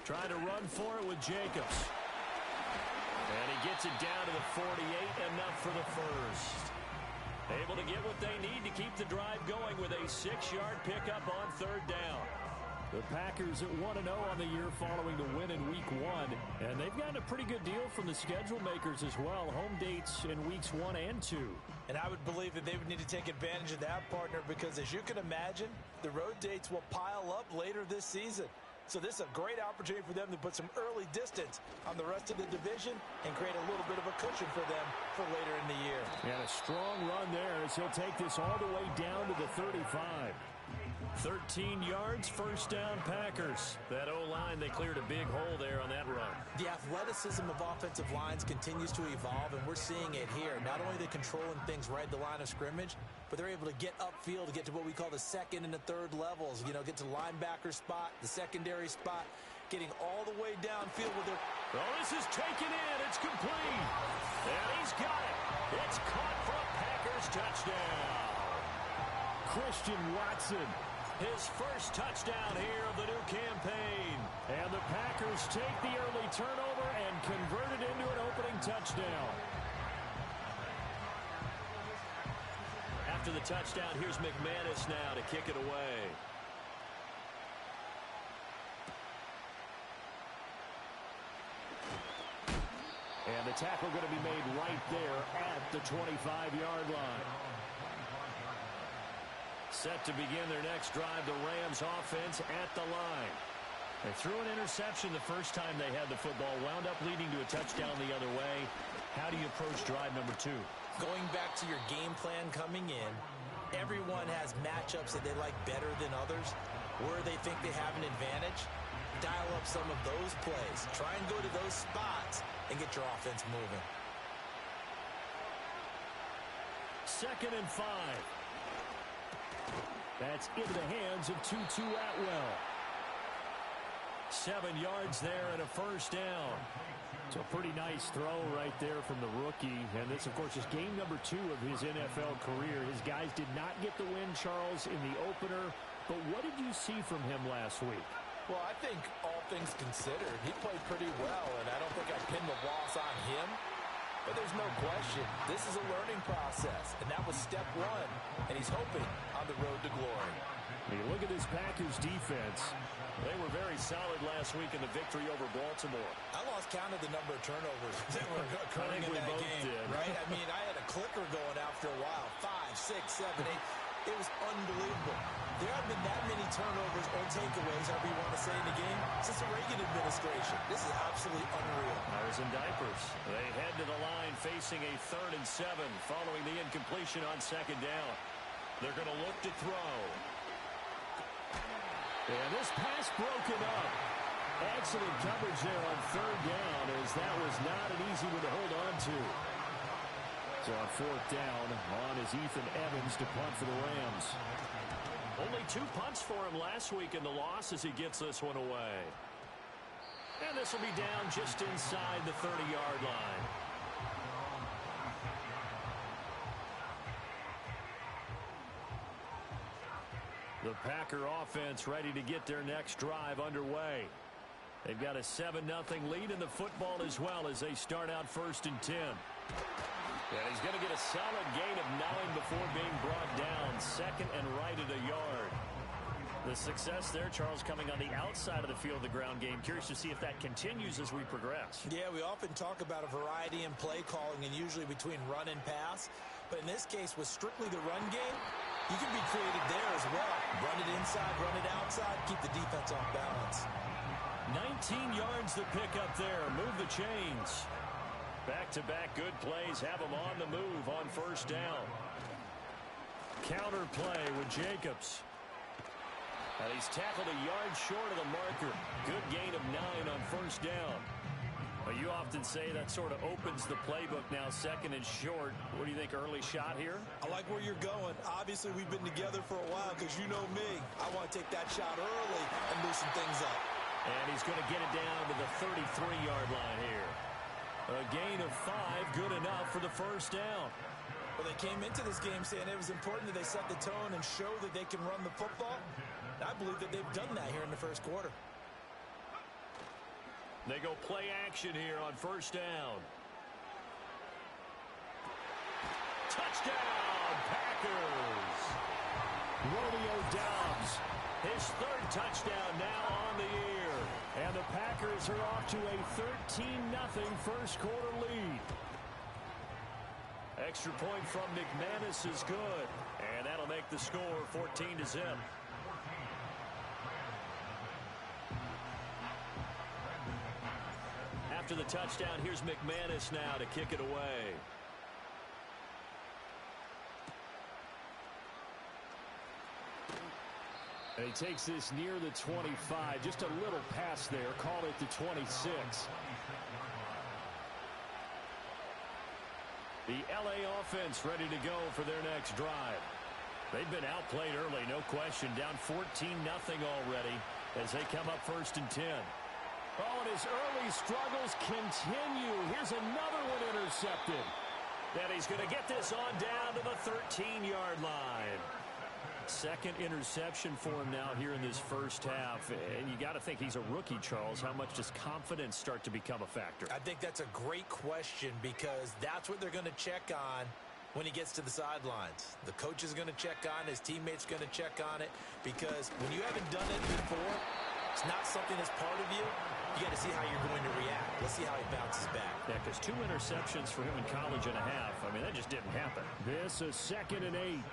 Trying to run for it with Jacobs. And he gets it down to the 48, enough for the first. Able to get what they need to keep the drive going with a 6-yard pickup on third down. The Packers at 1-0 on the year following the win in Week 1. And they've gotten a pretty good deal from the schedule makers as well. Home dates in Weeks 1 and 2. And I would believe that they would need to take advantage of that, partner, because as you can imagine, the road dates will pile up later this season. So this is a great opportunity for them to put some early distance on the rest of the division and create a little bit of a cushion for them for later in the year. And a strong run there as he'll take this all the way down to the 35. 13 yards, first down Packers. That O-line, they cleared a big hole there on that run. The athleticism of offensive lines continues to evolve, and we're seeing it here. Not only are they controlling things right at the line of scrimmage, but they're able to get upfield to get to what we call the second and the third levels. You know, get to the linebacker spot, the secondary spot, getting all the way downfield with their... Oh, this is taken in. It's complete. And he's got it. It's caught for a Packers touchdown. Christian Watson, his first touchdown here of the new campaign. And the Packers take the early turnover and convert it into an opening touchdown. After the touchdown, here's McManus now to kick it away. And the tackle going to be made right there at the 25-yard line. Set to begin their next drive, the Rams offense at the line. They threw an interception the first time they had the football, wound up leading to a touchdown the other way. How do you approach drive number 2? Going back to your game plan coming in, everyone has matchups that they like better than others, where they think they have an advantage. Dial up some of those plays. Try and go to those spots and get your offense moving. 2nd and 5. That's into the hands of Tutu Atwell. 7 yards there and a first down. It's a pretty nice throw right there from the rookie. And this, of course, is game number 2 of his NFL career. His guys did not get the win, Charles, in the opener. But what did you see from him last week? Well, I think all things considered, he played pretty well, and I don't think I pinned the loss on him. But there's no question, this is a learning process, and that was step 1, and he's hoping on the road to glory. When you look at this Packers defense, they were very solid last week in the victory over Baltimore. I lost count of the number of turnovers that were occurring in that game, right? I mean, I had a clicker going after a while, 5, 6, 7, 8. It was unbelievable. There have been that many turnovers or takeaways, however you want to say, in the game since the Reagan administration. This is absolutely unreal. Tires and diapers. They head to the line facing a 3rd and 7 following the incompletion on 2nd down. They're going to look to throw. And this pass broken up. Excellent coverage there on 3rd down, as that was not an easy one to hold on to. So on 4th down, on is Ethan Evans to punt for the Rams. Only 2 punts for him last week in the loss as he gets this one away. And this will be down just inside the 30-yard line. The Packer offense ready to get their next drive underway. They've got a 7-0 lead in the football as well as they start out 1st and 10. And he's going to get a solid gain of 9 before being brought down. 2nd and right at a yard. The success there, Charles, coming on the outside of the field, the ground game. Curious to see if that continues as we progress. Yeah, we often talk about a variety in play calling and usually between run and pass. But in this case, with strictly the run game, you can be creative there as well. Run it inside, run it outside, keep the defense off balance. 19 yards to pick up there. Move the chains. Back-to-back good plays have him on the move on 1st down. Counter play with Jacobs. And he's tackled a yard short of the marker. Good gain of 9 on 1st down. Well, you often say that sort of opens the playbook now, 2nd and short. What do you think, early shot here? I like where you're going. Obviously, we've been together for a while because you know me. I want to take that shot early and loosen things up. And he's going to get it down to the 33-yard line here. A gain of 5, good enough for the 1st down. Well, they came into this game saying it was important that they set the tone and show that they can run the football. And I believe that they've done that here in the 1st quarter. They go play action here on first down. Touchdown, Packers! Romeo Doubs, his third touchdown now on the year. And the Packers are off to a 13-0 first quarter lead. Extra point from McManus is good. And that'll make the score 14-0. After the touchdown, here's McManus now to kick it away. And he takes this near the 25. Just a little pass there. Call it the 26. The LA offense ready to go for their next drive. They've been outplayed early, no question. Down 14-0 already as they come up 1st and 10. Oh, and his early struggles continue. Here's another one intercepted. And he's going to get this on down to the 13-yard line. Second interception for him now here in this first half. And you got to think he's a rookie, Charles. How much does confidence start to become a factor? I think that's a great question because that's what they're going to check on when he gets to the sidelines. The coach is going to check on, his teammates going to check on it, because when you haven't done it before, it's not something that's part of you. You got to see how you're going to react. Let's see how he bounces back. Yeah, because 2 interceptions for him in college and a half. I mean, that just didn't happen. This is 2nd and 8.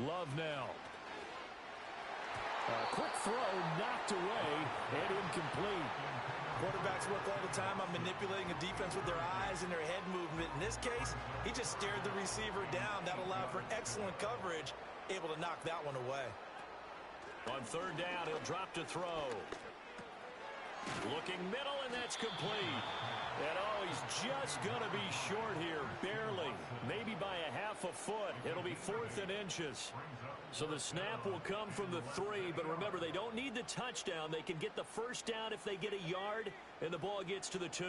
Love now. A quick throw knocked away and incomplete. Quarterbacks work all the time on manipulating a defense with their eyes and their head movement. In this case, he just stared the receiver down. That allowed for excellent coverage, able to knock that one away. On 3rd down, he'll drop to throw. Looking middle, and that's complete. And oh, he's just going to be short here, barely. Maybe by a half a foot. It'll be 4th and inches. So the snap will come from the 3, but remember, they don't need the touchdown. They can get the first down if they get a yard, and the ball gets to the 2.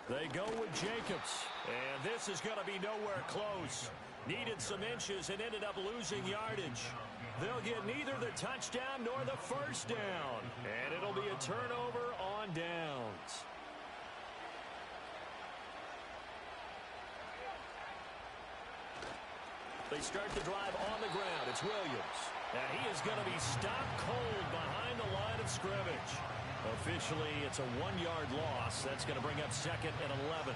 They go with Jacobs, and this is going to be nowhere close. Needed some inches and ended up losing yardage. They'll get neither the touchdown nor the first down. And it'll be a turnover on downs. They start the drive on the ground. It's Williams. And he is going to be stopped cold behind the line of scrimmage. Officially, it's a 1-yard loss. That's going to bring up 2nd and 11.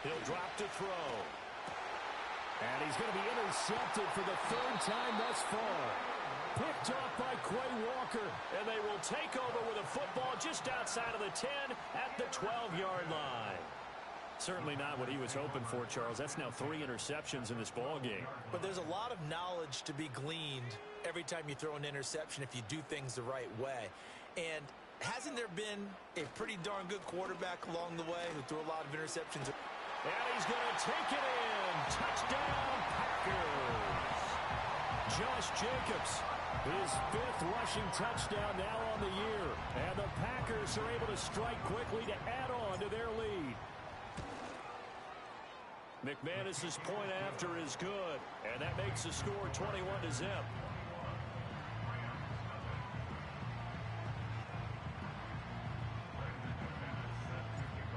He'll drop to throw. And he's going to be intercepted for the 3rd time thus far. Picked off by Quay Walker. And they will take over with a football just outside of the 10 at the 12-yard line. Certainly not what he was hoping for, Charles. That's now 3 interceptions in this ball game. But there's a lot of knowledge to be gleaned every time you throw an interception if you do things the right way. And hasn't there been a pretty darn good quarterback along the way who threw a lot of interceptions? And he's going to take it in. Touchdown, Packers. Josh Jacobs, his 5th rushing touchdown now on the year. And the Packers are able to strike quickly to add on to their lead. McManus's point after is good. And that makes the score 21-0.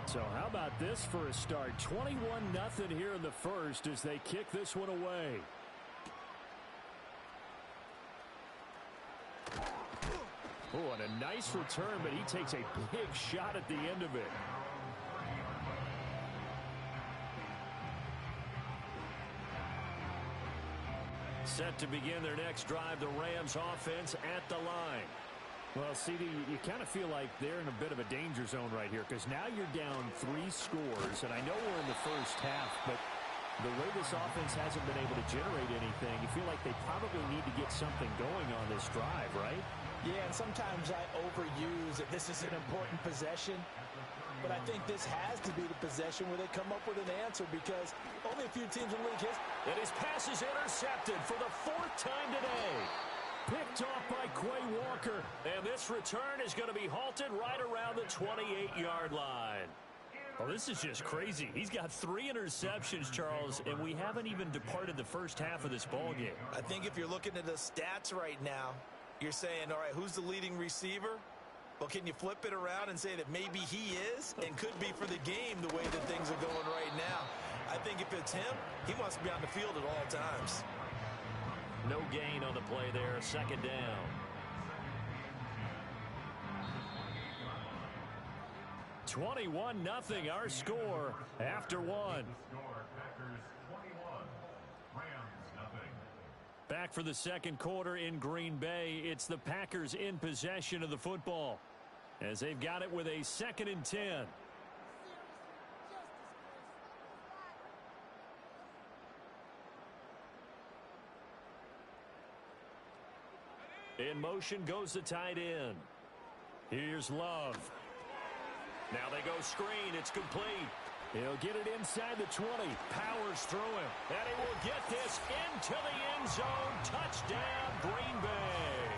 So how about this for a start? 21-0 here in the first as they kick this one away. Oh, and a nice return, but he takes a big shot at the end of it. Set to begin their next drive, the Rams offense at the line. Well, CD, you kind of feel like they're in a bit of a danger zone right here because now you're down 3 scores, and I know we're in the first half, but the way this offense hasn't been able to generate anything, you feel like they probably need to get something going on this drive, right? Yeah, and sometimes I overuse that this is an important possession, but I think this has to be the possession where they come up with an answer because only a few teams in the league and his pass is intercepted for the 4th time today. Picked off by Quay Walker. And this return is going to be halted right around the 28-yard line. Well, this is just crazy. He's got 3 interceptions, Charles, and we haven't even departed the first half of this ball game. I think if you're looking at the stats right now, you're saying, all right, who's the leading receiver? Well, can you flip it around and say that maybe he is and could be for the game the way that things are going right now? I think if it's him, he must be on the field at all times. No gain on the play there, second down. (21-0) our score after one. Back for the second quarter in Green Bay. It's the Packers in possession of the football as they've got it with a 2nd and 10. In motion goes the tight end. Here's Love. Now they go screen. It's complete. He'll get it inside the 20. Powers through him. And he will get this into the end zone. Touchdown, Green Bay.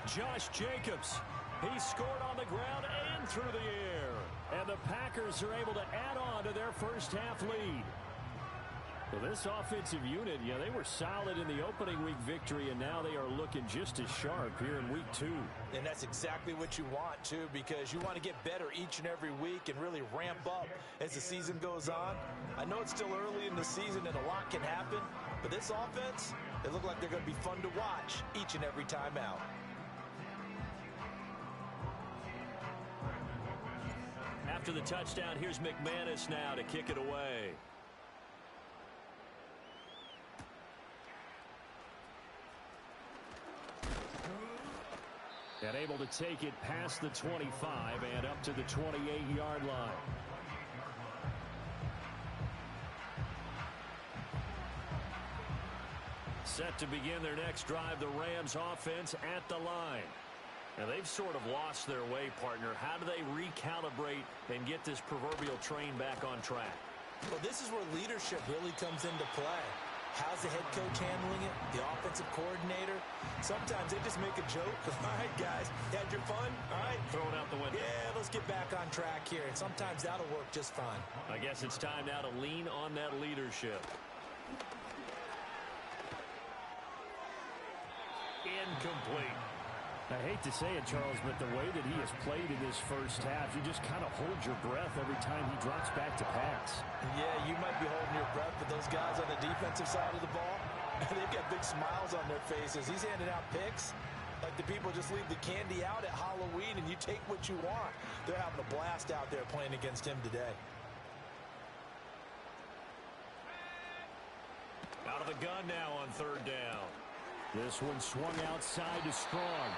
Josh Jacobs. He scored on the ground and through the air. And the Packers are able to add on to their first half lead. Well, this offensive unit, they were solid in the opening week victory, and now they are looking just as sharp here in week 2. And that's exactly what you want, too, because you want to get better each and every week and really ramp up as the season goes on. I know it's still early in the season and a lot can happen, but this offense, they look like they're going to be fun to watch each and every time out. After the touchdown, here's McManus now to kick it away. And able to take it past the 25 and up to the 28-yard line. Set to begin their next drive, the Rams offense at the line. Now they've sort of lost their way, partner. How do they recalibrate and get this proverbial train back on track? Well, this is where leadership really comes into play. How's the head coach handling it? The offensive coordinator? Sometimes they just make a joke. All right, guys, had your fun? All right. Throw it out the window. Yeah, let's get back on track here. And sometimes that'll work just fine. I guess it's time now to lean on that leadership. Incomplete. I hate to say it, Charles, but the way that he has played in this first half, you just kind of hold your breath every time he drops back to pass. Yeah, you might be holding your breath, but those guys on the defensive side of the ball, they've got big smiles on their faces. He's handing out picks like the people just leave the candy out at Halloween and you take what you want. They're having a blast out there playing against him today. Out of the gun now on 3rd down. This one swung outside to Strong.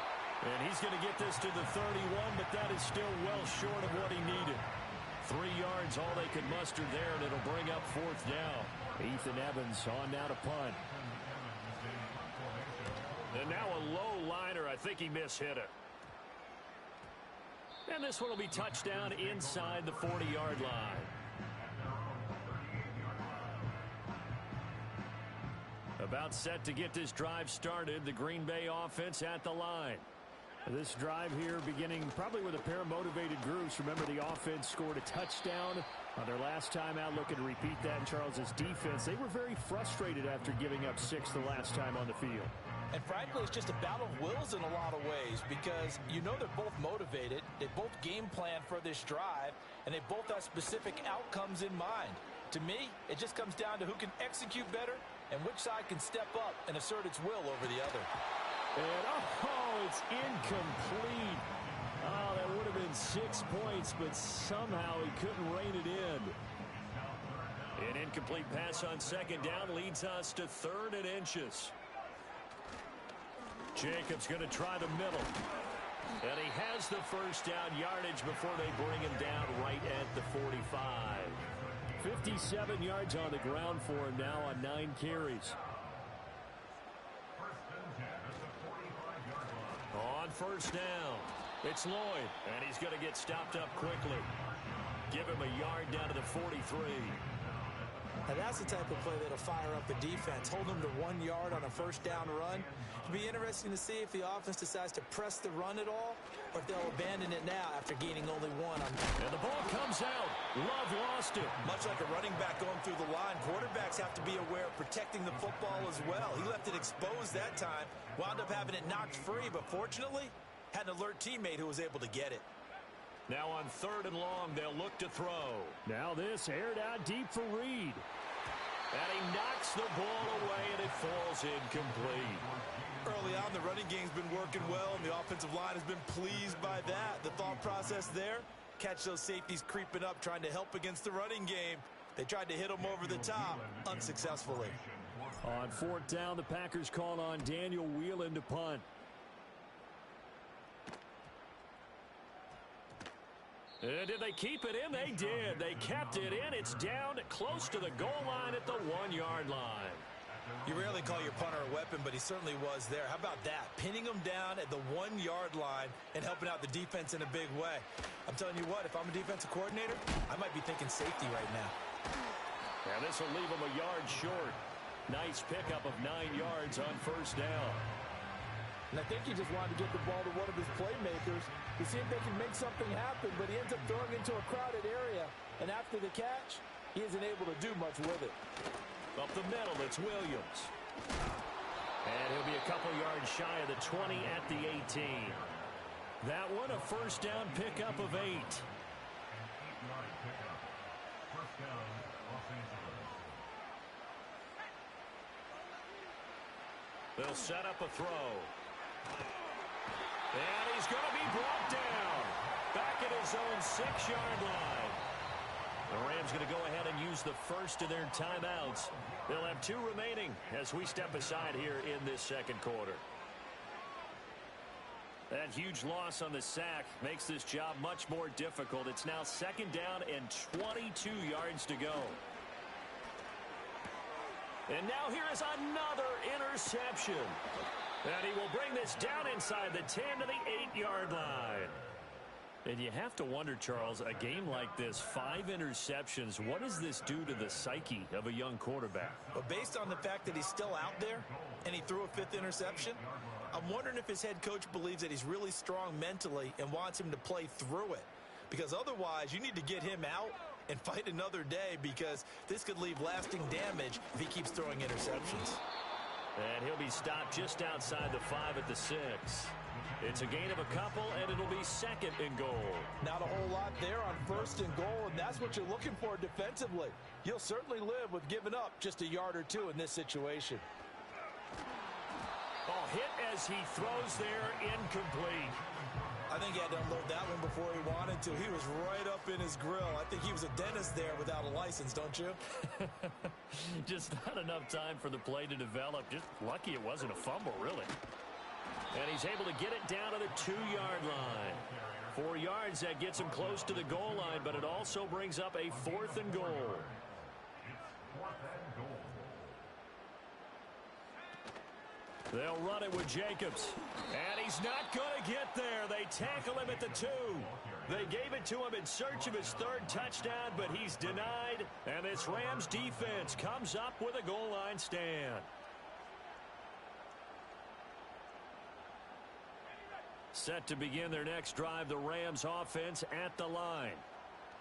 And he's going to get this to the 31, but that is still well short of what he needed. 3 yards, all they could muster there, and it'll bring up 4th down. Ethan Evans on now to punt. And now a low liner. I think he mishit it. And this one will be touchdown inside the 40-yard line. About set to get this drive started. The Green Bay offense at the line. This drive here beginning probably with a pair of motivated groups. Remember, the offense scored a touchdown on their last time out. Looking to repeat that in Charles's defense. They were very frustrated after giving up 6 the last time on the field. And frankly, it's just a battle of wills in a lot of ways because you know they're both motivated. They both game plan for this drive, and they both have specific outcomes in mind. To me, it just comes down to who can execute better and which side can step up and assert its will over the other. And, it's incomplete. Oh, that would have been 6 points, but somehow he couldn't rein it in. An incomplete pass on 2nd down leads us to 3rd and inches. Jacobs going to try the middle. And he has the first down yardage before they bring him down right at the 45. 57 yards on the ground for him now on 9 carries. On 1st down, it's Lloyd, and he's going to get stopped up quickly. Give him a yard down to the 43. Now, that's the type of play that'll fire up a defense. Hold them to 1 yard on a first down run. It'll be interesting to see if the offense decides to press the run at all or if they'll abandon it now after gaining only one. And the ball comes out. Love lost it. Much like a running back going through the line, quarterbacks have to be aware of protecting the football as well. He left it exposed that time, wound up having it knocked free, but fortunately had an alert teammate who was able to get it. Now on 3rd and long, they'll look to throw. Now this aired out deep for Reed. And he knocks the ball away, and it falls incomplete. Early on, the running game's been working well, and the offensive line has been pleased by that. The thought process there, catch those safeties creeping up, trying to help against the running game. They tried to hit them over the top, unsuccessfully. On 4th down, the Packers call on Daniel Whelan to punt. Did they keep it in? They did. They kept it in. It's down close to the goal line at the 1-yard line. You rarely call your punter a weapon, but he certainly was there. How about that? Pinning him down at the 1-yard line and helping out the defense in a big way. I'm telling you what, if I'm a defensive coordinator, I might be thinking safety right now. And this will leave him a yard short. Nice pickup of 9 yards on 1st down. And I think he just wanted to get the ball to one of his playmakers to see if they can make something happen, but he ends up throwing into a crowded area. And after the catch, he isn't able to do much with it. Up the middle, it's Williams. And he'll be a couple yards shy of the 20 at the 18. That one, a 1st down pickup of 8. They'll set up a throw. And he's going to be brought down. Back at his own 6-yard line. The Rams going to go ahead and use the first of their timeouts. They'll have 2 remaining as we step aside here in this 2nd quarter. That huge loss on the sack makes this job much more difficult. It's now 2nd down and 22 yards to go. And now here is another interception. And he will bring this down inside the 10 to the 8-yard line. And you have to wonder, Charles, a game like this, 5 interceptions, what does this do to the psyche of a young quarterback? But based on the fact that he's still out there and he threw a 5th interception, I'm wondering if his head coach believes that he's really strong mentally and wants him to play through it. Because otherwise, you need to get him out and fight another day, because this could leave lasting damage if he keeps throwing interceptions. And he'll be stopped just outside the 5 at the 6. It's a gain of a couple, and it'll be 2nd and goal. Not a whole lot there on 1st and goal, and that's what you're looking for defensively. You'll certainly live with giving up just a yard or 2 in this situation. Oh, hit as he throws there, incomplete. I think he had to unload that one before he wanted to. He was right up in his grill. I think he was a dentist there without a license, don't you? Just not enough time for the play to develop. Just lucky it wasn't a fumble, really. And he's able to get it down to the 2-yard line. 4 yards, that gets him close to the goal line, but it also brings up a 4th and goal. They'll run it with Jacobs. And he's not going to get there. They tackle him at the 2. They gave it to him in search of his 3rd touchdown, but he's denied. And this Rams defense comes up with a goal line stand. Set to begin their next drive, the Rams offense at the line.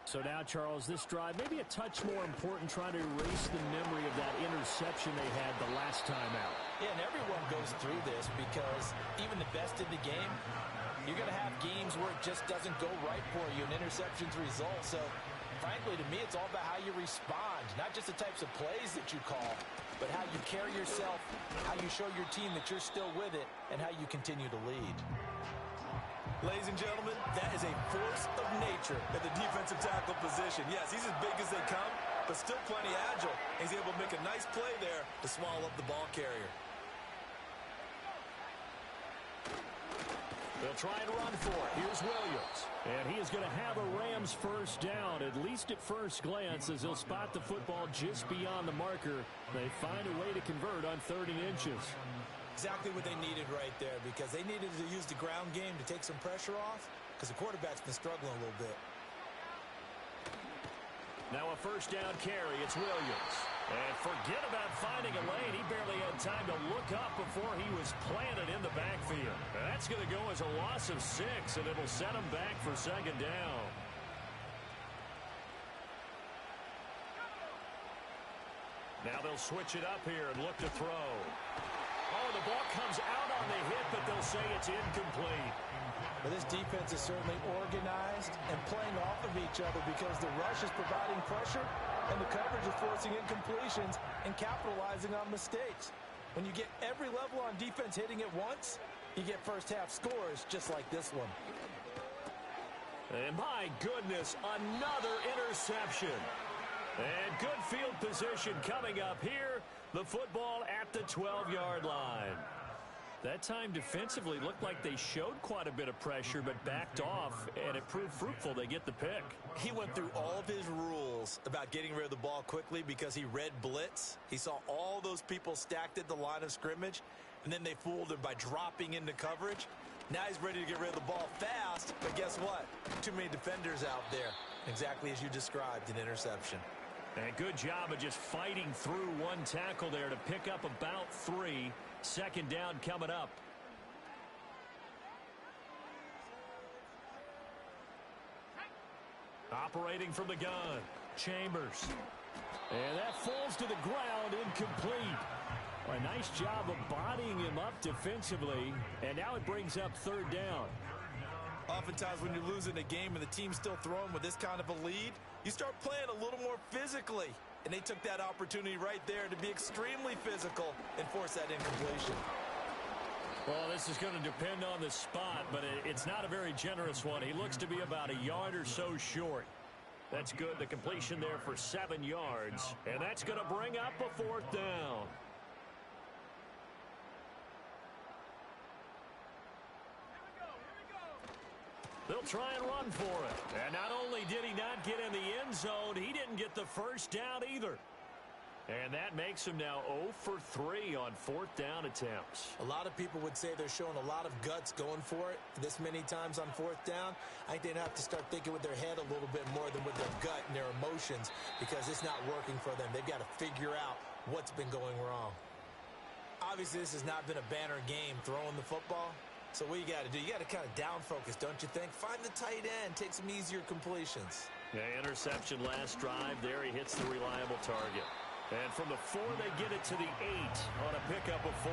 So now, Charles, this drive may be a touch more important, trying to erase the memory of that interception they had the last time out. Yeah, and everyone goes through this, because even the best in the game, you're going to have games where it just doesn't go right for you, and interceptions result. So, frankly, to me, it's all about how you respond, not just the types of plays that you call, but how you carry yourself, how you show your team that you're still with it, and how you continue to lead. Ladies and gentlemen, that is a force of nature at the defensive tackle position. Yes, he's as big as they come, but still plenty agile. He's able to make a nice play there to swallow up the ball carrier. They'll try and run for it. Here's Williams. And he is going to have a Rams 1st down, at least at first glance, as he'll spot the football just beyond the marker. They find a way to convert on 3rd and inches. Exactly what they needed right there, because they needed to use the ground game to take some pressure off, because the quarterback's been struggling a little bit. Now a 1st down carry. It's Williams. And forget about finding a lane. He barely had time to look up before he was planted in the backfield. And that's going to go as a loss of 6, and it'll set him back for second down. Now they'll switch it up here and look to throw. Oh, the ball comes out on the hit, but they'll say it's incomplete. Well, this defense is certainly organized and playing off of each other because the rush is providing pressure and the coverage is forcing incompletions and capitalizing on mistakes. When you get every level on defense hitting at once, you get first-half scores just like this one. And my goodness, another interception. And good field position coming up here. The football at the 12-yard line. That time defensively looked like they showed quite a bit of pressure but backed off, and it proved fruitful. They get the pick. He went through all of his rules about getting rid of the ball quickly because he read blitz. He saw all those people stacked at the line of scrimmage, and then they fooled him by dropping into coverage. Now he's ready to get rid of the ball fast, but guess what? Too many defenders out there. Exactly as you described, an interception. And good job of just fighting through one tackle there to pick up about 3. Second down coming up. Operating from the gun, Chambers. And that falls to the ground, incomplete. A nice job of bodying him up defensively, and now it brings up third down. Oftentimes when you're losing a game and the team's still throwing with this kind of a lead, you start playing a little more physically. And they took that opportunity right there to be extremely physical and force that incompletion. Well, this is going to depend on the spot, but it's not a very generous one. He looks to be about a yard or so short. That's good. The completion there for 7 yards. And that's going to bring up a 4th down. They'll try and run for it. And not only did he not get in the end zone, he didn't get the first down either. And that makes him now 0 for 3 on 4th down attempts. A lot of people would say they're showing a lot of guts going for it this many times on 4th down. I think they'd have to start thinking with their head a little bit more than with their gut and their emotions because it's not working for them. They've got to figure out what's been going wrong. Obviously, this has not been a banner game throwing the football. So what you got to do, you got to kind of down focus, don't you think? Find the tight end, take some easier completions. Yeah, interception last drive. There he hits the reliable target. And from the 4, they get it to the 8 on a pickup of 4.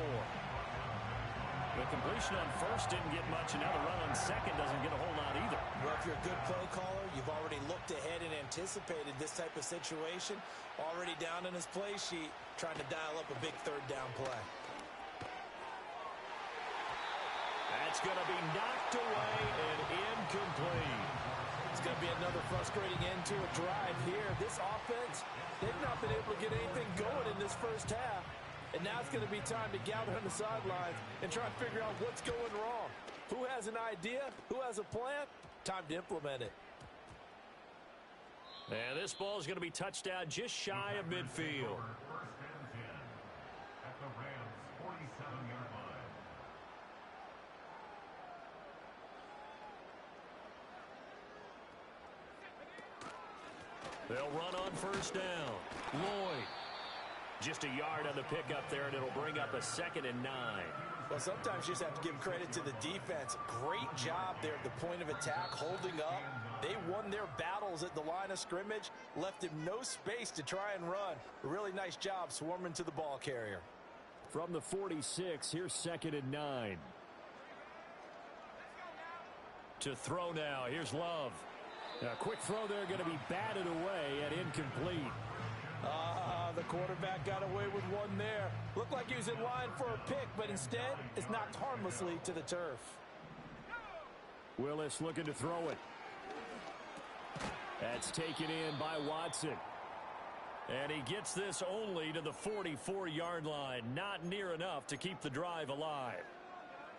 The completion on first didn't get much, and now the run on second doesn't get a whole lot either. Well, if you're a good play caller, you've already looked ahead and anticipated this type of situation. Already down in his play sheet, trying to dial up a big 3rd down play. That's going to be knocked away and incomplete. It's going to be another frustrating end to a drive here. This offense, they've not been able to get anything going in this first half. And now it's going to be time to gather on the sidelines and try and figure out what's going wrong. Who has an idea? Who has a plan? Time to implement it. And this ball is going to be touched down just shy of midfield. They'll run on first down. Lloyd. Just a yard on the pickup there, and it'll bring up a 2nd and 9. Well, sometimes you just have to give credit to the defense. Great job there at the point of attack, holding up. They won their battles at the line of scrimmage, left him no space to try and run. A really nice job swarming to the ball carrier. From the 46, here's 2nd and 9. To throw now, here's Love. A quick throw there, going to be batted away and incomplete. The quarterback got away with one there. Looked like he was in line for a pick, but instead, it's knocked harmlessly to the turf. Willis looking to throw it. That's taken in by Watson. And he gets this only to the 44-yard line. Not near enough to keep the drive alive.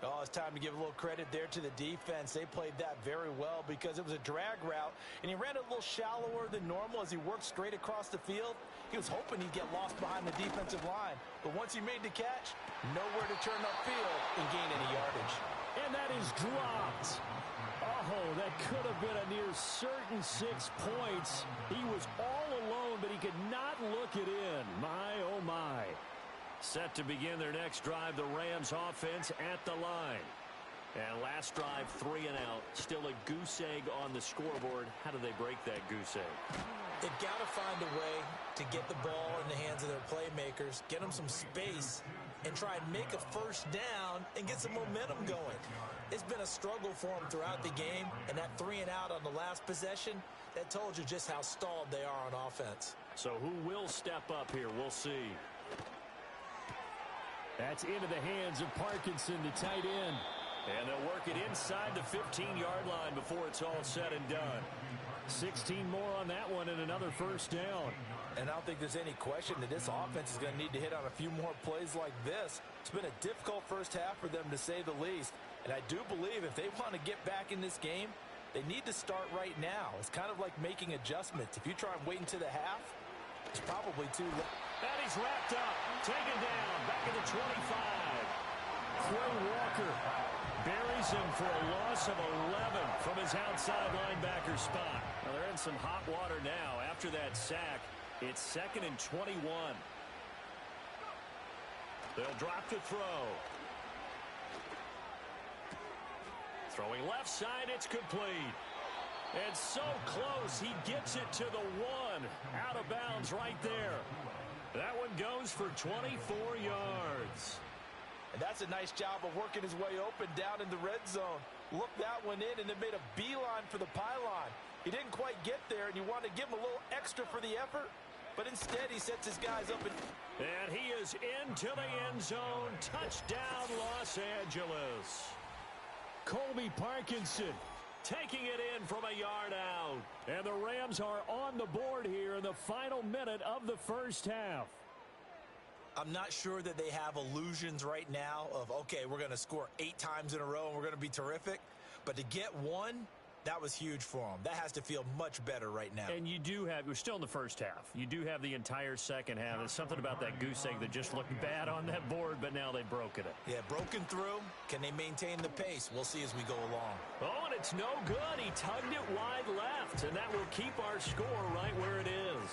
Oh, it's time to give a little credit there to the defense. They played that very well because it was a drag route, and he ran it a little shallower than normal as he worked straight across the field. He was hoping he'd get lost behind the defensive line, but once he made the catch, nowhere to turn upfield and gain any yardage. And that is dropped. A Oh, that could have been a near certain 6 points. He was all alone, but he could not look it in. My, oh, my. Set to begin their next drive, the Rams offense at the line. And last drive, 3 and out. Still a goose egg on the scoreboard. How do they break that goose egg? They've got to find a way to get the ball in the hands of their playmakers, get them some space, and try and make a first down and get some momentum going. It's been a struggle for them throughout the game, and that 3 and out on the last possession, that told you just how stalled they are on offense. So who will step up here? We'll see. That's into the hands of Parkinson, the tight end. And they'll work it inside the 15-yard line before it's all said and done. 16 more on that one and another first down. And I don't think there's any question that this offense is going to need to hit on a few more plays like this. It's been a difficult first half for them, to say the least. And I do believe if they want to get back in this game, they need to start right now. It's kind of like making adjustments. If you try and wait until the half, it's probably too late. And he's wrapped up, taken down, back at the 25. Quay Walker buries him for a loss of 11 from his outside linebacker spot. Well, they're in some hot water now. After that sack, it's 2nd and 21. They'll drop to throw. Throwing left side, it's complete. And so close, he gets it to the 1. Out of bounds right there. That one goes for 24 yards. And that's a nice job of working his way open down in the red zone. Looked that one in and then made a beeline for the pylon. He didn't quite get there, and you want to give him a little extra for the effort. But instead, he sets his guys up. And he is into the end zone. Touchdown, Los Angeles. Colby Parkinson taking it in from a yard out. And the Rams are on the board here in the final minute of the first half. I'm not sure that they have illusions right now of, okay, we're going to score 8 times in a row and we're going to be terrific. But to get one, that was huge for them. That has to feel much better right now. And you do have, we're still in the first half. You do have the entire second half. There's something about that goose egg that just looked bad on that board, but now they've broken it. Yeah, broken through. Can they maintain the pace? We'll see as we go along. Oh, and it's no good. He tugged it wide left, and that will keep our score right where it is.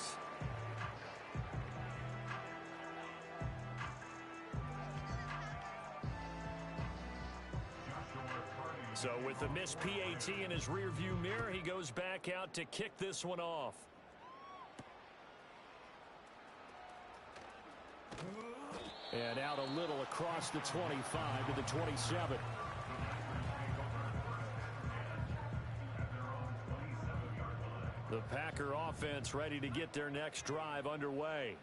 So with the missed PAT in his rearview mirror, he goes back out to kick this one off. And out a little across the 25 to the 27. The Packer offense ready to get their next drive underway.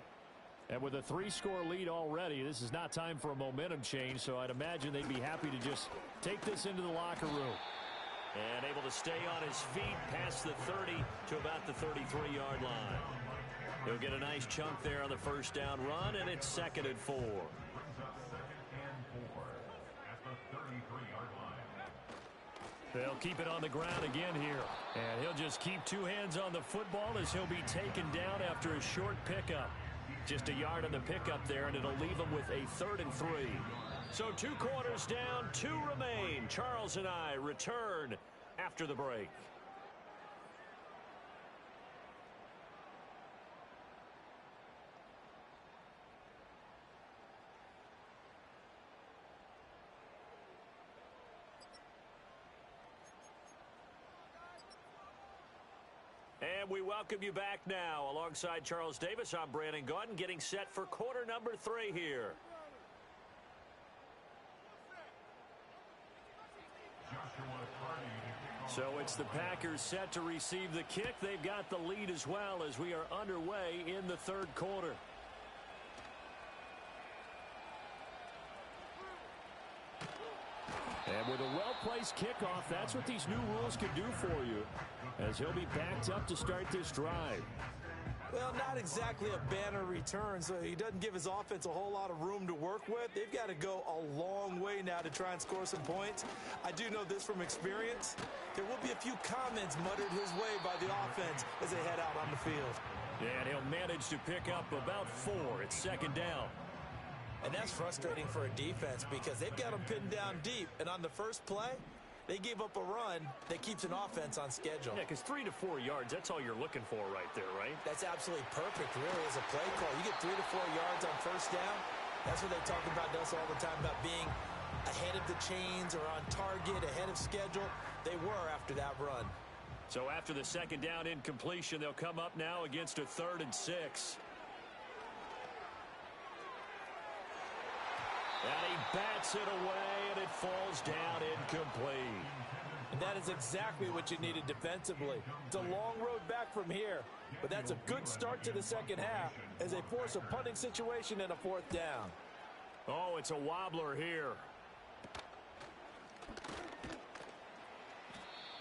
And with a 3-score lead already, this is not time for a momentum change, so I'd imagine they'd be happy to just take this into the locker room. And able to stay on his feet past the 30 to about the 33-yard line. He'll get a nice chunk there on the first down run, and it's 2nd and 4. They'll keep it on the ground again here. And he'll just keep 2 hands on the football as he'll be taken down after a short pickup. Just a yard on the pickup there, and it'll leave them with a 3rd and 3. So 2 quarters down, 2 remain. Charles and I return after the break. And we welcome you back now. Alongside Charles Davis, I'm Brandon Gaudin, getting set for quarter number 3 here. So it's the Packers set to receive the kick. They've got the lead as well as we are underway in the 3rd quarter. And with a well-placed kickoff, that's what these new rules can do for you, as he'll be backed up to start this drive. Well, not exactly a banner return, so he doesn't give his offense a whole lot of room to work with. They've got to go a long way now to try and score some points. I do know this from experience. There will be a few comments muttered his way by the offense as they head out on the field. And he'll manage to pick up about 4. It's 2nd down. And that's frustrating for a defense because they've got them pinned down deep. And on the first play, They gave up a run that keeps an offense on schedule. Yeah, because 3 to 4 yards, that's all you're looking for right there, right? That's absolutely perfect, really, as a play call. You get 3 to 4 yards on first down. That's what they talk about to us all the time, about being ahead of the chains or on target, ahead of schedule. They were after that run. So after the second down incompletion, they'll come up now against a 3rd and 6. And he bats it away, and it falls down incomplete. And that is exactly what you needed defensively. It's a long road back from here, but that's a good start to the second half as they force a punting situation and a 4th down. Oh, it's a wobbler here.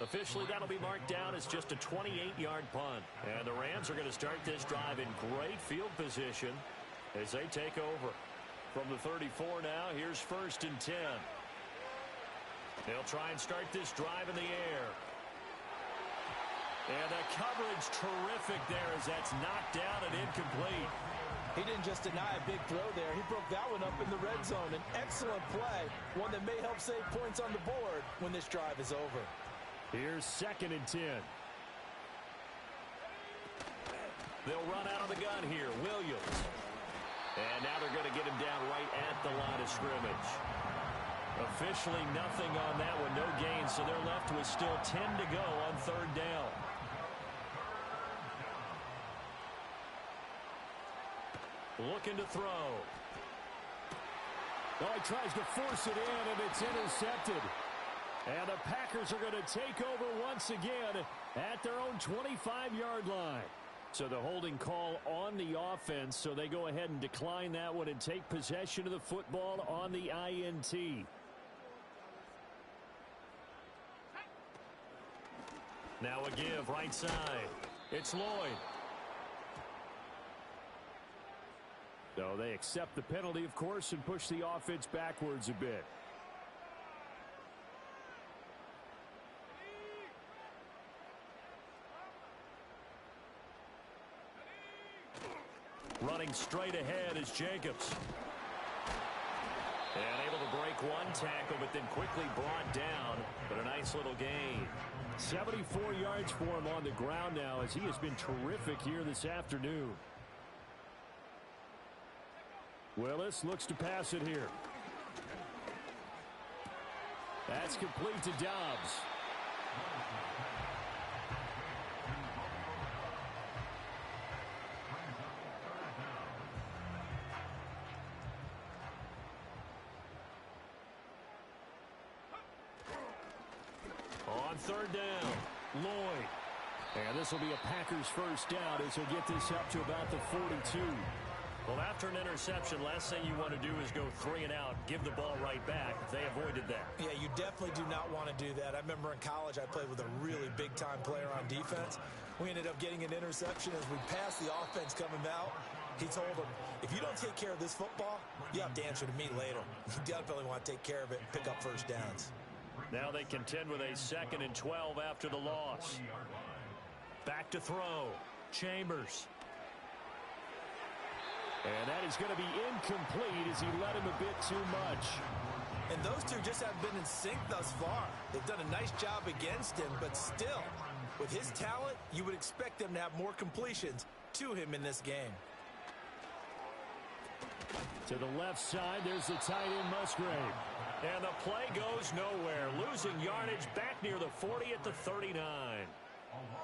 Officially, that'll be marked down as just a 28-yard punt. And the Rams are going to start this drive in great field position as they take over. From the 34 now, here's 1st and 10. They'll try and start this drive in the air. And the coverage terrific there as that's knocked down and incomplete. He didn't just deny a big throw there. He broke that one up in the red zone. An excellent play, one that may help save points on the board when this drive is over. Here's 2nd and 10. They'll run out of the gun here. Williams. And now they're going to get him down right at the line of scrimmage. Officially nothing on that one, no gain, so they're left with still 10 to go on 3rd down. Looking to throw. Oh, he tries to force it in, and it's intercepted. And the Packers are going to take over once again at their own 25-yard line. So the holding call on the offense, so they go ahead and decline that one and take possession of the football on the INT. Now a give right side. It's Lloyd. So they accept the penalty, of course, and push the offense backwards a bit. Running straight ahead is Jacobs. And able to break one tackle, but then quickly brought down. But a nice little gain. 74 yards for him on the ground now as he has been terrific here this afternoon. Willis looks to pass it here. That's complete to Dobbs. On 3rd down, Lloyd. And this will be a Packers 1st down as he'll get this up to about the 42. Well, after an interception, last thing you want to do is go 3 and out, give the ball right back. They avoided that. Yeah, you definitely do not want to do that. I remember in college I played with a really big-time player on defense. We ended up getting an interception as we passed the offense coming out. He told him, if you don't take care of this football, you have to answer to me later. You definitely want to take care of it and pick up 1st downs. Now they contend with a 2nd and 12 after the loss. Back to throw. Chambers. And that is going to be incomplete as he led him a bit too much. And those two just haven't been in sync thus far. They've done a nice job against him, but still, with his talent, you would expect them to have more completions to him in this game. To the left side, there's the tight end Musgrave. And the play goes nowhere. Losing yardage back near the 40 at the 39.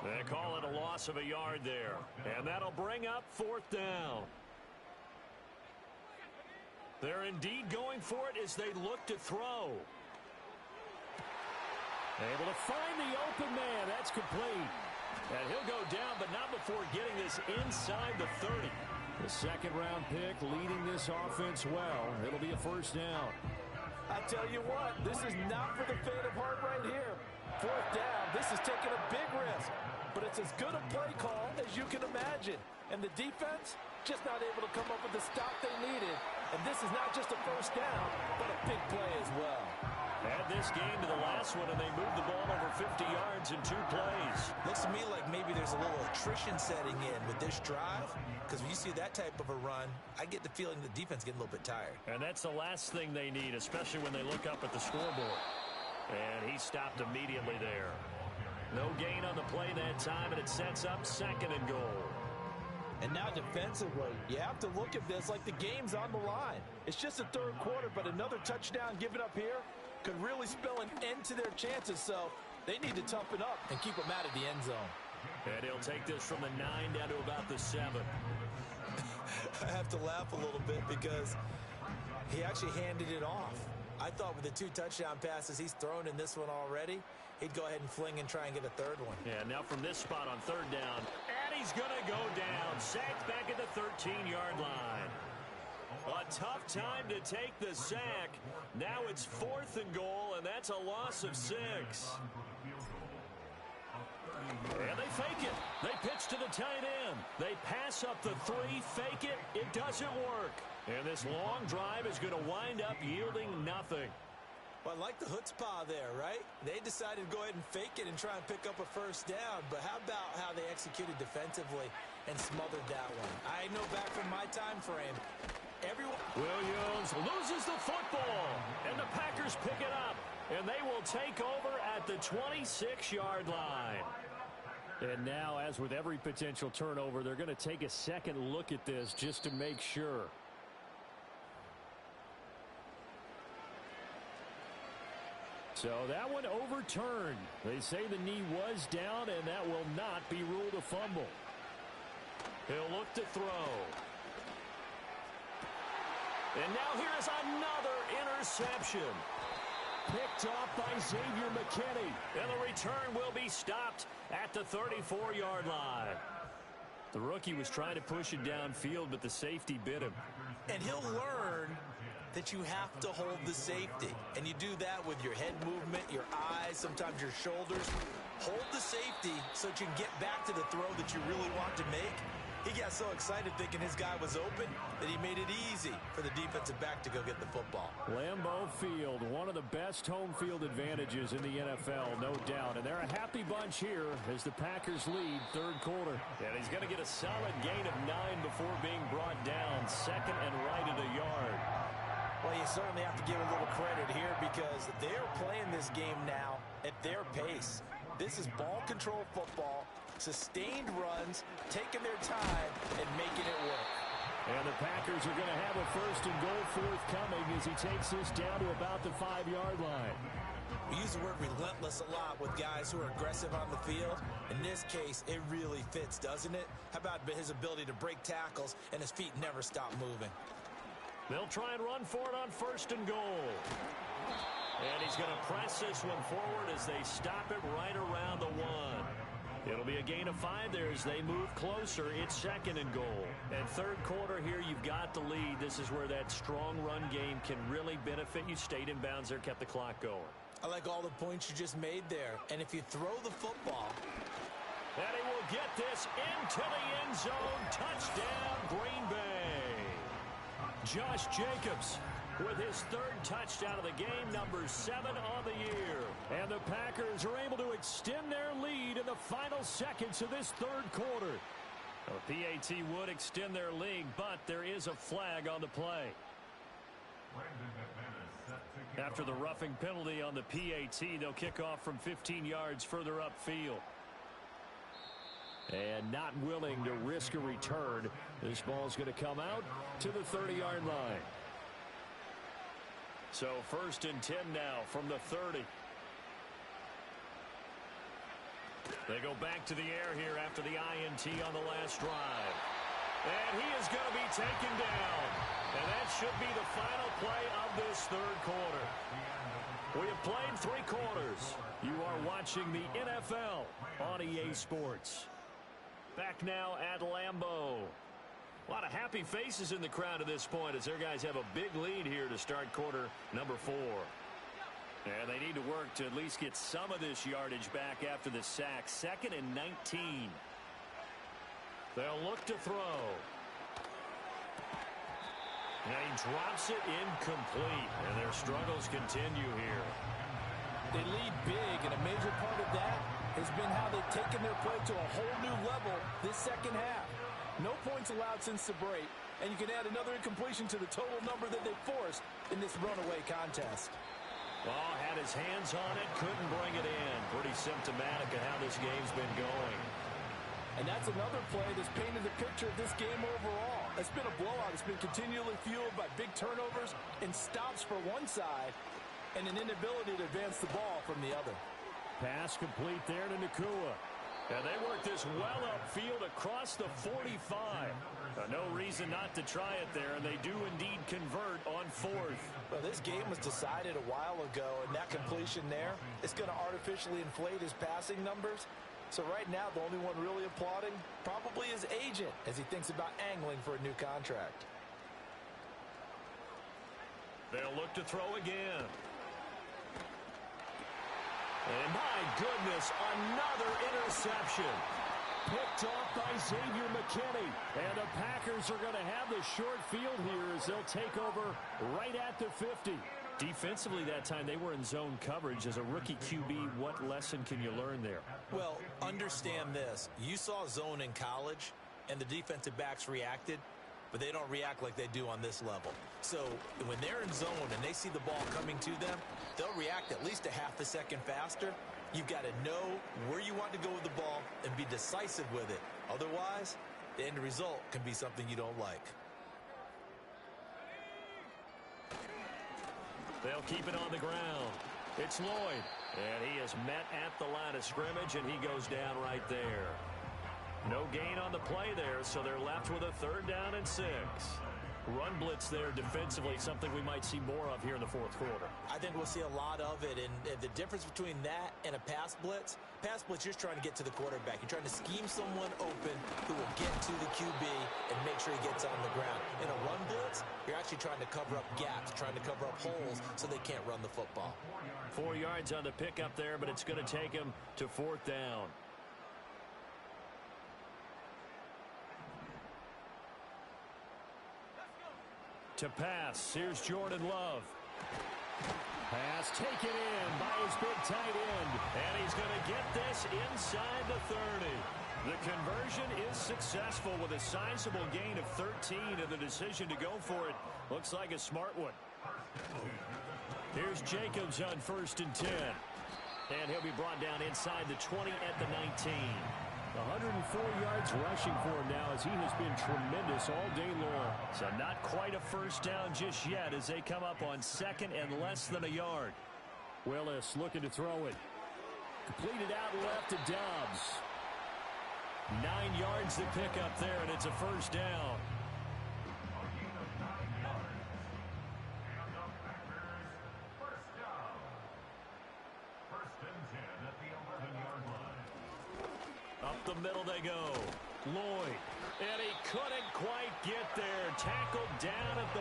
They call it a loss of a yard there. And that'll bring up 4th down. They're indeed going for it as they look to throw. Able to find the open man. That's complete. And he'll go down, but not before getting this inside the 30. The 2nd-round pick leading this offense well. It'll be a 1st down. I tell you what, this is not for the faint of heart right here. 4th down, this is taking a big risk. But it's as good a play call as you can imagine. And the defense just not able to come up with the stop they needed. And this is not just a 1st down, but a big play as well. Add this game to the last one, and they moved the ball over 50 yards in 2 plays. Looks to me like maybe there's a little attrition setting in with this drive, because when you see that type of a run, I get the feeling the defense getting a little bit tired. And that's the last thing they need, especially when they look up at the scoreboard. And he stopped immediately there. No gain on the play that time, and it sets up 2nd and goal. And now defensively, you have to look at this like the game's on the line. It's just the 3rd quarter, but another touchdown given up here could really spell an end to their chances. So they need to toughen up and keep them out of the end zone. And he'll take this from the 9 down to about the 7. I have to laugh a little bit because he actually handed it off. I thought with the 2 touchdown passes he's thrown in this one already, he'd go ahead and fling and try and get a 3rd one. Yeah, now from this spot on 3rd down, and he's going to go down. Sacked back at the 13-yard line. A tough time to take the sack. Now it's 4th and goal, and that's a loss of 6. And they fake it. They pitch to the tight end. They pass up the 3, fake it. It doesn't work. And this long drive is going to wind up yielding nothing. Well, I like the chutzpah there, right? They decided to go ahead and fake it and try and pick up a 1st down. But how about how they executed defensively and smothered that one? I know back from my time frame, everyone... Williams loses the football. And the Packers pick it up. And they will take over at the 26-yard line. And now, as with every potential turnover, they're going to take a second look at this just to make sure. So that one overturned. They say the knee was down, and that will not be ruled a fumble. He'll look to throw. And now here is another interception. Picked off by Xavier McKinney. And the return will be stopped at the 34-yard line. The rookie was trying to push it downfield, but the safety bit him. And he'll learn that you have to hold the safety. And you do that with your head movement, your eyes, sometimes your shoulders. Hold the safety so that you can get back to the throw that you really want to make. He got so excited thinking his guy was open that he made it easy for the defensive back to go get the football. Lambeau Field, one of the best home field advantages in the NFL, no doubt. And they're a happy bunch here as the Packers lead 3rd quarter. And he's going to get a solid gain of 9 before being brought down. 2nd and right at a yard. Well, you certainly have to give a little credit here because they're playing this game now at their pace. This is ball control football. Sustained runs, taking their time, and making it work. And the Packers are going to have a 1st and goal forthcoming as he takes this down to about the 5-yard line. We use the word relentless a lot with guys who are aggressive on the field. In this case, it really fits, doesn't it? How about his ability to break tackles and his feet never stop moving? They'll try and run for it on 1st and goal. And he's going to press this one forward as they stop it right around the 1. It'll be a gain of 5 there as they move closer. It's 2nd and goal. And 3rd quarter here, you've got the lead. This is where that strong run game can really benefit you. Stayed in bounds there, kept the clock going. I like all the points you just made there. And if you throw the football... And he will get this into the end zone. Touchdown, Green Bay. Josh Jacobs with his 3rd touchdown of the game, number 7 on the year. And the Packers are able to extend their lead in the final seconds of this 3rd quarter. Well, the PAT would extend their lead, but there is a flag on the play. After the roughing penalty on the PAT, they'll kick off from 15 yards further upfield. And not willing to risk a return, this ball's going to come out to the 30-yard line. So 1st and 10 now from the 30. They go back to the air here after the INT on the last drive. And he is going to be taken down. And that should be the final play of this 3rd quarter. We have played 3 quarters. You are watching the NFL on EA Sports. Back now at Lambeau. A lot of happy faces in the crowd at this point as their guys have a big lead here to start quarter number 4. And they need to work to at least get some of this yardage back after the sack. 2nd and 19. They'll look to throw. And he drops it incomplete. And their struggles continue here. They lead big, and a major part of that has been how they've taken their play to a whole new level this 2nd half. No points allowed since the break, and you can add another incompletion to the total number that they forced in this runaway contest. Well, had his hands on it, couldn't bring it in. Pretty symptomatic of how this game's been going. And that's another play that's painted the picture of this game overall. It's been a blowout. It's been continually fueled by big turnovers and stops for one side and an inability to advance the ball from the other. Pass complete there to Nacua. And they work this well upfield across the 45. No reason not to try it there, and they do indeed convert on fourth. Well, this game was decided a while ago, and that completion there is going to artificially inflate his passing numbers. So right now, the only one really applauding probably his agent as he thinks about angling for a new contract. They'll look to throw again. And my goodness, another interception. Picked off by Xavier McKinney. And the Packers are going to have the short field here as they'll take over right at the 50. Defensively that time, they were in zone coverage. As a rookie QB, what lesson can you learn there? Well, understand this. You saw zone in college, and the defensive backs reacted, but they don't react like they do on this level. So when they're in zone and they see the ball coming to them, they'll react at least a half a second faster. You've got to know where you want to go with the ball and be decisive with it. Otherwise, the end result can be something you don't like. They'll keep it on the ground. It's Lloyd. And he is met at the line of scrimmage, and he goes down right there. No gain on the play there, so they're left with a 3rd down and 6. Run blitz there defensively, something we might see more of here in the fourth quarter. I think we'll see a lot of it, and the difference between that and a pass blitz, you're just trying to get to the quarterback. You're trying to scheme someone open who will get to the QB and make sure he gets on the ground. In a run blitz, you're actually trying to cover up gaps, trying to cover up holes so they can't run the football. 4 yards on the pickup there, but it's going to take him to 4th down. To pass, here's Jordan Love. Pass taken in by his big tight end. And he's going to get this inside the 30. The conversion is successful with a sizable gain of 13, and the decision to go for it looks like a smart one. Here's Jacobs on 1st and 10. And he'll be brought down inside the 20 at the 19. 104 yards rushing for him now as he has been tremendous all day long. So not quite a 1st down just yet as they come up on 2nd and less than a yard. Willis looking to throw it. Completed out left to Dobbs. 9 yards to pick up there, and it's a 1st down. Up the middle they go. Lloyd. And he couldn't quite get there. Tackled down at the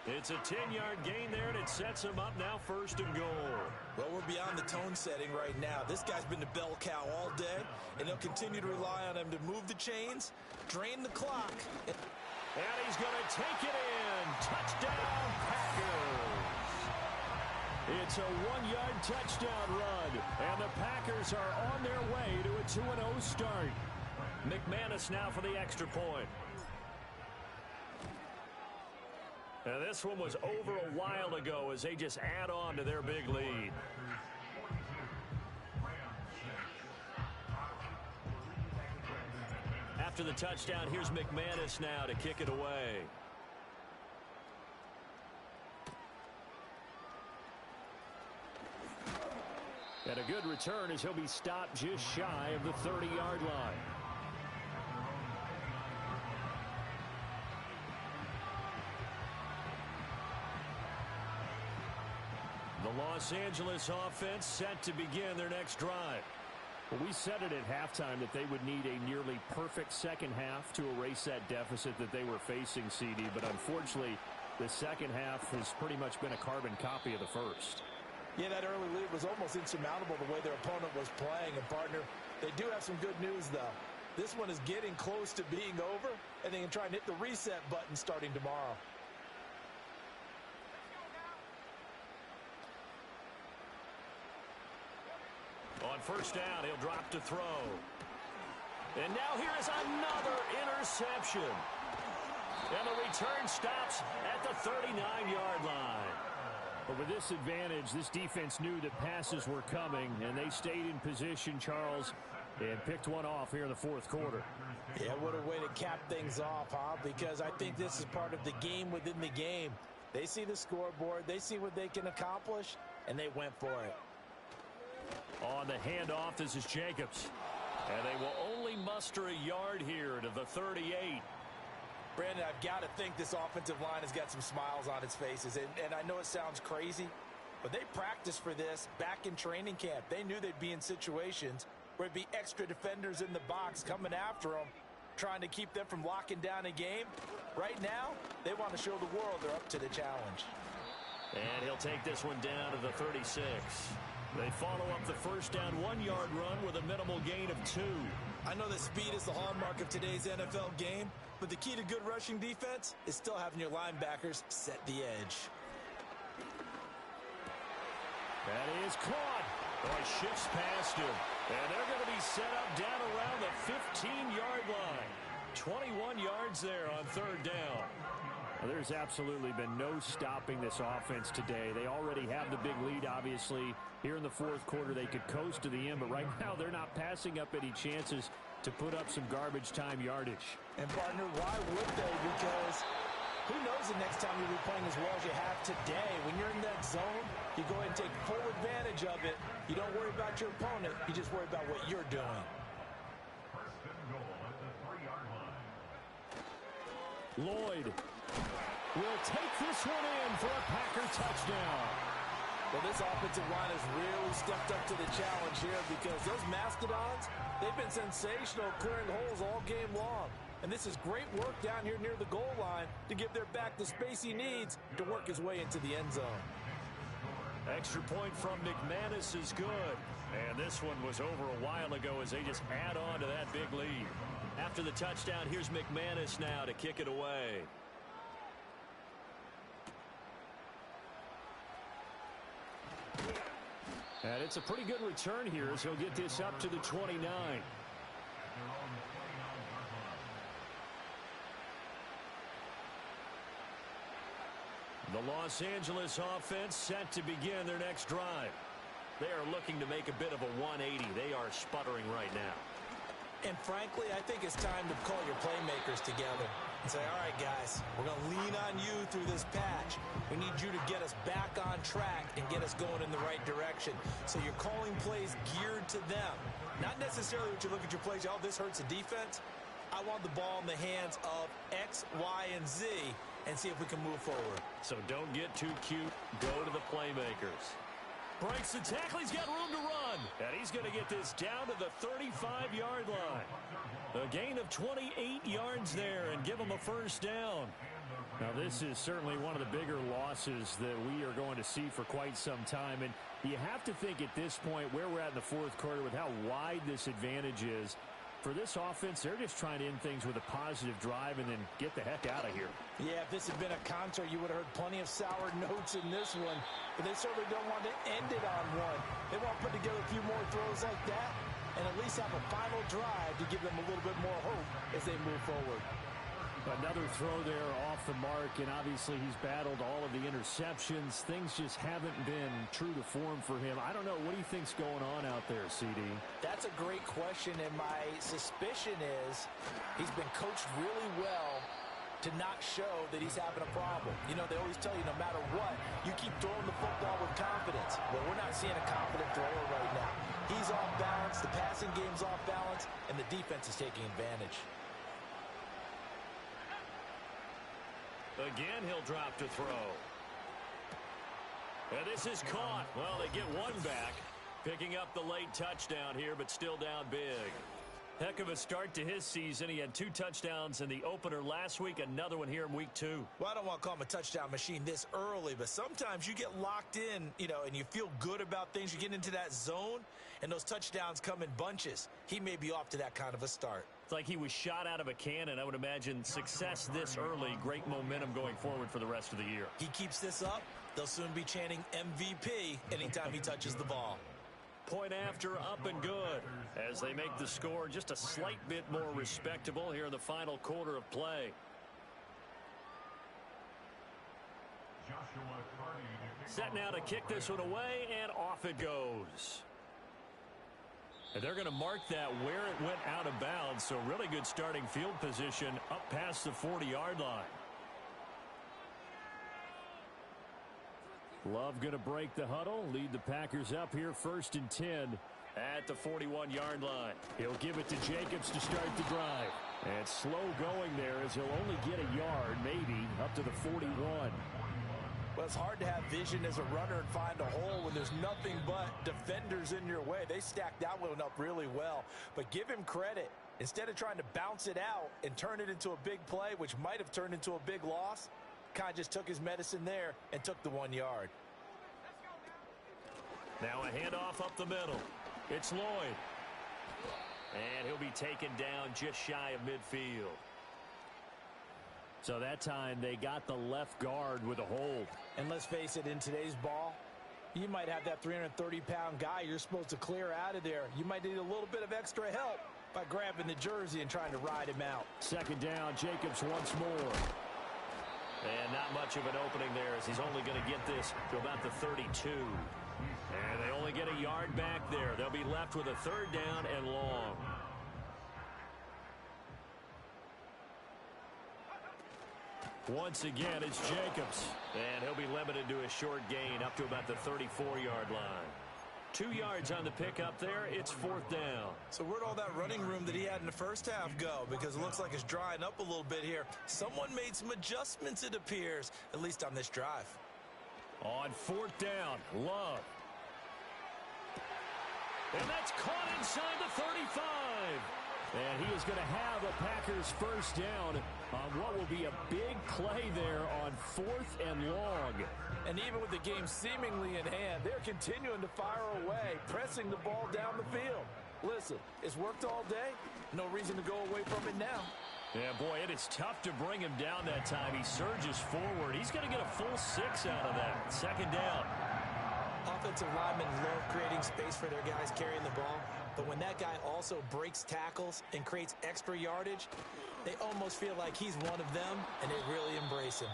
1. It's a 10-yard gain there, and it sets him up now 1st and goal. Well, we're beyond the tone setting right now. This guy's been the bell cow all day, and they'll continue to rely on him to move the chains, drain the clock. And he's going to take it in. Touchdown, Packers. It's a 1-yard touchdown run, and the Packers are on their way to a 2-0 start. McManus now for the extra point. And this one was over a while ago as they just add on to their big lead. After the touchdown, here's McManus now to kick it away. And a good return as he'll be stopped just shy of the 30-yard line. The Los Angeles offense set to begin their next drive. Well, we said it at halftime that they would need a nearly perfect second half to erase that deficit that they were facing, CD. But unfortunately, the second half has pretty much been a carbon copy of the first. Yeah, that early lead was almost insurmountable the way their opponent was playing. And, partner, they do have some good news, though. This one is getting close to being over, and they can try and hit the reset button starting tomorrow. On 1st down, he'll drop to throw. And now here is another interception. And the return stops at the 39-yard line. But with this advantage, this defense knew that passes were coming, and they stayed in position, Charles, and picked one off here in the fourth quarter. Yeah, what a way to cap things off, huh? Because I think this is part of the game within the game. They see the scoreboard, they see what they can accomplish, and they went for it. On the handoff, this is Jacobs. And they will only muster a yard here to the 38. Brandon, I've got to think this offensive line has got some smiles on its faces. And I know it sounds crazy, but they practiced for this back in training camp. They knew they'd be in situations where it'd be extra defenders in the box coming after them, trying to keep them from locking down a game. Right now, they want to show the world they're up to the challenge. And he'll take this one down to the 36. They follow up the first down 1-yard run with a minimal gain of 2. I know that speed is the hallmark of today's NFL game, but the key to good rushing defense is still having your linebackers set the edge. That is caught. Oh, he shifts past him. And they're going to be set up down around the 15-yard line. 21 yards there on third down. Well, there's absolutely been no stopping this offense today. They already have the big lead, obviously. Here in the fourth quarter, they could coast to the end, but right now they're not passing up any chances to put up some garbage time yardage. And, partner, why would they? Because who knows the next time you'll be playing as well as you have today. When you're in that zone, you go ahead and take full advantage of it. You don't worry about your opponent. You just worry about what you're doing. Lloyd will take this one in for a Packer touchdown. Well, this offensive line has really stepped up to the challenge here because those Mastodons, they've been sensational clearing holes all game long. And this is great work down here near the goal line to give their back the space he needs to work his way into the end zone. Extra point from McManus is good. And this one was over a while ago as they just add on to that big lead. After the touchdown, here's McManus now to kick it away. And it's a pretty good return here as he'll get this up to the 29. The Los Angeles offense set to begin their next drive. They are looking to make a bit of a 180. They are sputtering right now. And frankly, I think it's time to call your playmakers together and say, all right, guys, we're going to lean on you through this patch. We need you to get us back on track and get us going in the right direction. So you're calling plays geared to them. Not necessarily what you look at your plays, oh, this hurts the defense. I want the ball in the hands of X, Y, and Z and see if we can move forward. So don't get too cute. Go to the playmakers. Breaks the tackle. He's got room to run. And he's going to get this down to the 35-yard line. A gain of 28 yards there and give him a first down. Now, this is certainly one of the bigger losses that we are going to see for quite some time. And you have to think at this point where we're at in the fourth quarter with how wide this advantage is. For this offense, they're just trying to end things with a positive drive and then get the heck out of here. Yeah, if this had been a concert, you would have heard plenty of sour notes in this one. But they certainly don't want to end it on one. They want to put together a few more throws like that and at least have a final drive to give them a little bit more hope as they move forward. Another throw there off the mark, and obviously he's battled all of the interceptions. Things just haven't been true to form for him. I don't know. What do you think's going on out there, CD? That's a great question, and my suspicion is he's been coached really well to not show that he's having a problem. You know, they always tell you no matter what, you keep throwing the football with confidence. Well, we're not seeing a confident thrower right now. He's off balance, the passing game's off balance, and the defense is taking advantage. Again, he'll drop to throw. And this is caught. Well, they get one back. Picking up the late touchdown here, but still down big. Heck of a start to his season. He had 2 touchdowns in the opener last week, another one here in week 2. Well, I don't want to call him a touchdown machine this early, but sometimes you get locked in, you know, and you feel good about things. You get into that zone, and those touchdowns come in bunches. He may be off to that kind of a start. It's like he was shot out of a cannon. I would imagine success this early, great momentum going forward for the rest of the year. He keeps this up, they'll soon be chanting MVP anytime he touches the ball. Point after, up and good, as they make the score just a slight bit more respectable here in the final quarter of play. Joshua Carney Set now to kick this one away, and off it goes. And they're going to mark that where it went out of bounds, so really good starting field position up past the 40-yard line. Love going to break the huddle, lead the Packers up here 1st and 10 at the 41-yard line. He'll give it to Jacobs to start the drive. And slow going there as he'll only get a yard, maybe, up to the 41. Well, it's hard to have vision as a runner and find a hole when there's nothing but defenders in your way. They stacked that one up really well. But give him credit. Instead of trying to bounce it out and turn it into a big play, which might have turned into a big loss, kind of just took his medicine there and took the 1 yard. Now a handoff up the middle. It's Lloyd. And he'll be taken down just shy of midfield. So that time they got the left guard with a hold. And let's face it, in today's ball, you might have that 330-pound guy you're supposed to clear out of there. You might need a little bit of extra help by grabbing the jersey and trying to ride him out. 2nd down, Jacobs once more. And not much of an opening there as he's only going to get this to about the 32. And they only get a yard back there. They'll be left with a 3rd down and long. Once again, it's Jacobs. And he'll be limited to a short gain up to about the 34-yard line. 2 yards on the pickup there. It's 4th down. So where'd all that running room that he had in the first half go? Because it looks like it's drying up a little bit here. Someone made some adjustments, it appears, at least on this drive. On 4th down, Love. And that's caught inside the 35. And he is going to have a Packers 1st down on what will be a big play there on 4th and long. And even with the game seemingly in hand, they're continuing to fire away, pressing the ball down the field. Listen, it's worked all day. No reason to go away from it now. Yeah, boy, it is tough to bring him down that time. He surges forward. He's going to get a full 6 out of that. 2nd down. Offensive linemen love creating space for their guys carrying the ball. But when that guy also breaks tackles and creates extra yardage, they almost feel like he's one of them, and they really embrace him.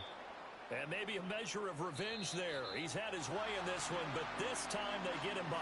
And maybe a measure of revenge there. He's had his way in this one, but this time they get him behind.